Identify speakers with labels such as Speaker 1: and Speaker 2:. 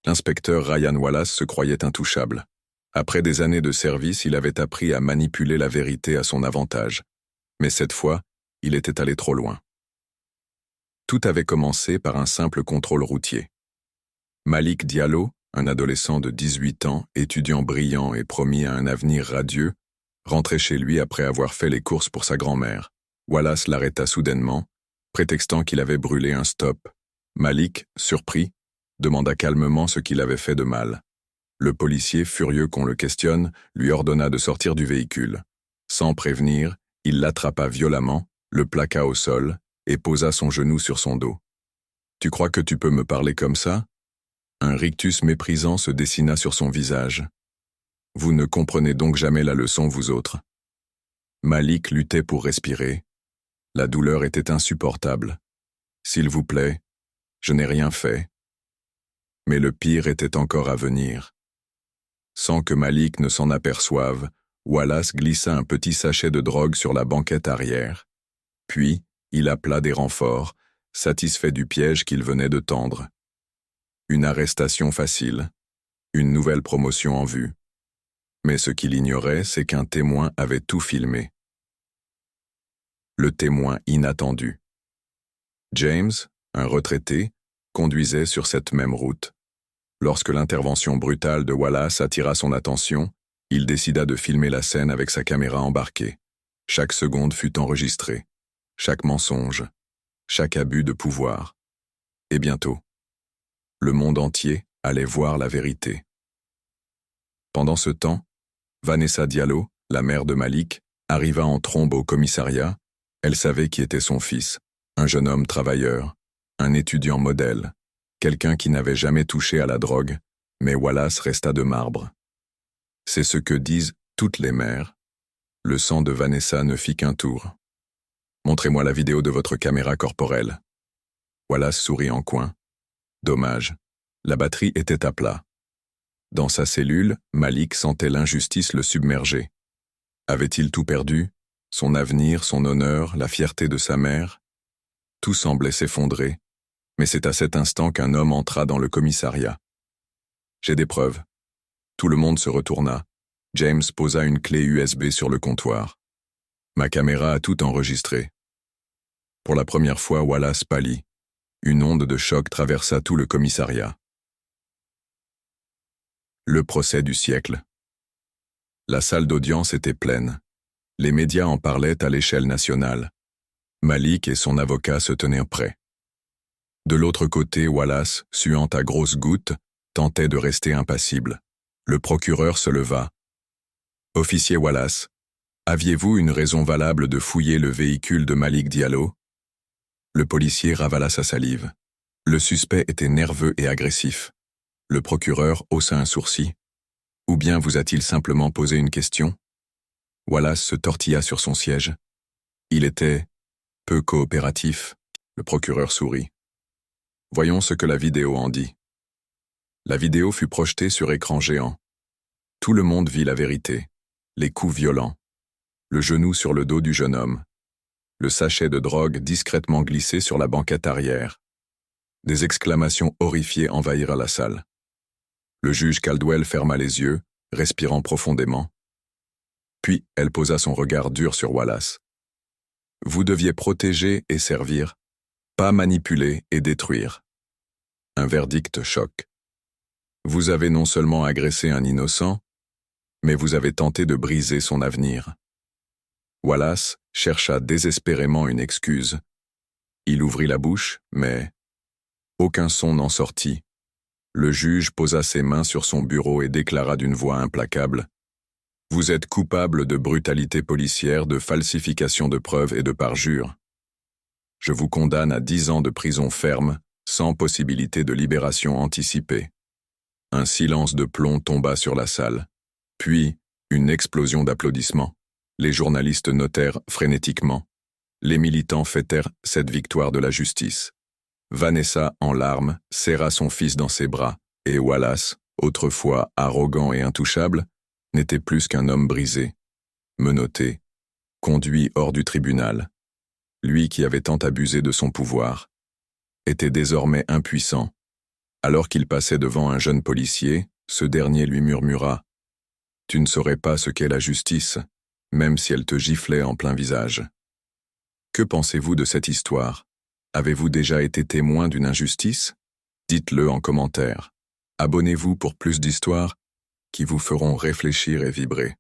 Speaker 1: L'inspecteur Ryan Wallace se croyait intouchable. Après des années de service, il avait appris à manipuler la vérité à son avantage. Mais cette fois, il était allé trop loin. Tout avait commencé par un simple contrôle routier. Malik Diallo, un adolescent de 18 ans, étudiant brillant et promis à un avenir radieux, rentrait chez lui après avoir fait les courses pour sa grand-mère. Wallace l'arrêta soudainement, prétextant qu'il avait brûlé un stop. Malik, surpris, demanda calmement ce qu'il avait fait de mal. Le policier, furieux qu'on le questionne, lui ordonna de sortir du véhicule. Sans prévenir, il l'attrapa violemment, le plaqua au sol et posa son genou sur son dos. « Tu crois que tu peux me parler comme ça ?» Un rictus méprisant se dessina sur son visage. « Vous ne comprenez donc jamais la leçon, vous autres. » Malik luttait pour respirer. La douleur était insupportable. « S'il vous plaît, je n'ai rien fait. » Mais le pire était encore à venir. Sans que Malik ne s'en aperçoive, Wallace glissa un petit sachet de drogue sur la banquette arrière. Puis, il appela des renforts, satisfait du piège qu'il venait de tendre. Une arrestation facile, une nouvelle promotion en vue. Mais ce qu'il ignorait, c'est qu'un témoin avait tout filmé. Le témoin inattendu. James, un retraité, conduisait sur cette même route. Lorsque l'intervention brutale de Wallace attira son attention, il décida de filmer la scène avec sa caméra embarquée. Chaque seconde fut enregistrée, chaque mensonge, chaque abus de pouvoir. Et bientôt, le monde entier allait voir la vérité. Pendant ce temps, Vanessa Diallo, la mère de Malik, arriva en trombe au commissariat. Elle savait qui était son fils, un jeune homme travailleur, un étudiant modèle, quelqu'un qui n'avait jamais touché à la drogue, mais Wallace resta de marbre. C'est ce que disent toutes les mères. Le sang de Vanessa ne fit qu'un tour. « Montrez-moi la vidéo de votre caméra corporelle. » Wallace sourit en coin. Dommage, la batterie était à plat. Dans sa cellule, Malik sentait l'injustice le submerger. Avait-il tout perdu? Son avenir, son honneur, la fierté de sa mère? Tout semblait s'effondrer. Mais c'est à cet instant qu'un homme entra dans le commissariat. « J'ai des preuves. » Tout le monde se retourna. James posa une clé USB sur le comptoir. « Ma caméra a tout enregistré. » Pour la première fois, Wallace pâlit. Une onde de choc traversa tout le commissariat. Le procès du siècle. La salle d'audience était pleine. Les médias en parlaient à l'échelle nationale. Malik et son avocat se tenaient prêts. De l'autre côté, Wallace, suant à grosses gouttes, tentait de rester impassible. Le procureur se leva. « Officier Wallace, aviez-vous une raison valable de fouiller le véhicule de Malik Diallo ?» Le policier ravala sa salive. Le suspect était nerveux et agressif. Le procureur haussa un sourcil. « Ou bien vous a-t-il simplement posé une question ?» Wallace se tortilla sur son siège. Il était peu coopératif. Le procureur sourit. Voyons ce que la vidéo en dit. La vidéo fut projetée sur écran géant. Tout le monde vit la vérité. Les coups violents. Le genou sur le dos du jeune homme. Le sachet de drogue discrètement glissé sur la banquette arrière. Des exclamations horrifiées envahirent la salle. Le juge Caldwell ferma les yeux, respirant profondément. Puis elle posa son regard dur sur Wallace. « Vous deviez protéger et servir, pas manipuler et détruire. » Un verdict choc. Vous avez non seulement agressé un innocent, mais vous avez tenté de briser son avenir. Wallace chercha désespérément une excuse. Il ouvrit la bouche, mais aucun son n'en sortit. Le juge posa ses mains sur son bureau et déclara d'une voix implacable. « Vous êtes coupable de brutalité policière, de falsification de preuves et de parjure. Je vous condamne à 10 ans de prison ferme, sans possibilité de libération anticipée. » Un silence de plomb tomba sur la salle. Puis, une explosion d'applaudissements. Les journalistes notèrent frénétiquement. Les militants fêtèrent cette victoire de la justice. Vanessa, en larmes, serra son fils dans ses bras, et Wallace, autrefois arrogant et intouchable, n'était plus qu'un homme brisé, menotté, conduit hors du tribunal. Lui qui avait tant abusé de son pouvoir, était désormais impuissant, Alors qu'il passait devant un jeune policier, ce dernier lui murmura « Tu ne saurais pas ce qu'est la justice, même si elle te giflait en plein visage. » Que pensez-vous de cette histoire? Avez-vous déjà été témoin d'une injustice? Dites-le en commentaire. Abonnez-vous pour plus d'histoires qui vous feront réfléchir et vibrer.